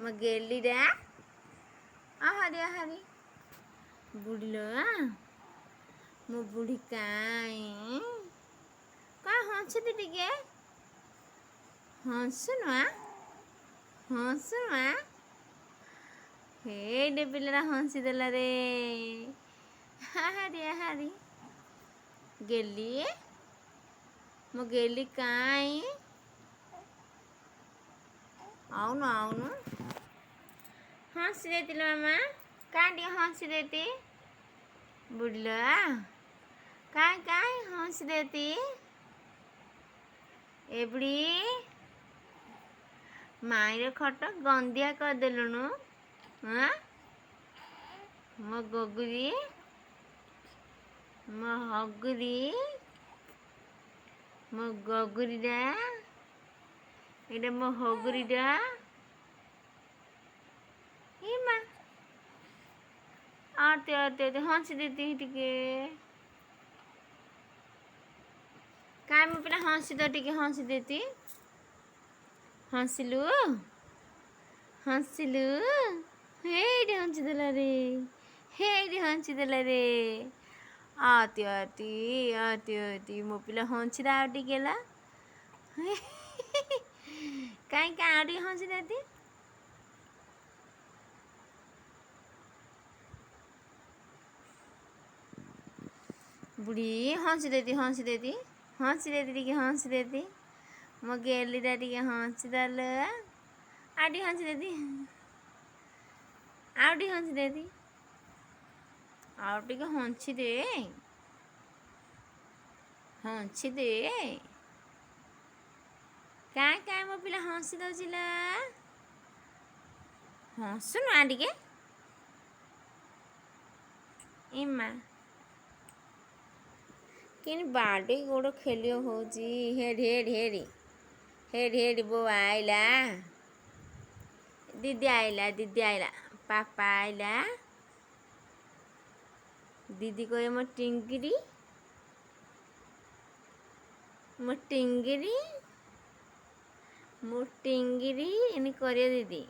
म गेली रे आहारी बुढ़िलो मो बुढ़ी काई का हंसती टिके हंसुनुआ हे पिला हंसी देला रे आहारी गेली मो गेली काई అవును हंसी देती मामा काटी हंसी देती बुढ़लो काय हंसी देती ए बुढ़ी माईर खट गंदिया कर देलुनु हाँ मो गगुरी मो हगुरी मो गगुरीडा এটা মো হগুরিটা মা আতে হंसी देती टिके काय मो पिला हंसी तो टिके हंसी देती हंसिलु हेडी हंसी देला रे आती मो पिला हंसी दा टिकेला कहीं आड़ी हंसी देती बुढ़ी हंसी देती टिके हंसी देती मो गेली टिके हंसी दल आड़ी हंसी देती आउटी हंसी देती आउ टिके हंसी दे काय मो पिला हंसी दौचिला हंसुनु टिके इमा किन बाडी गोड़ खेलियो होची हेडी बो आइला दीदी आइला पापा आइला दीदी को मो टिंगिरी इन करियो दीदी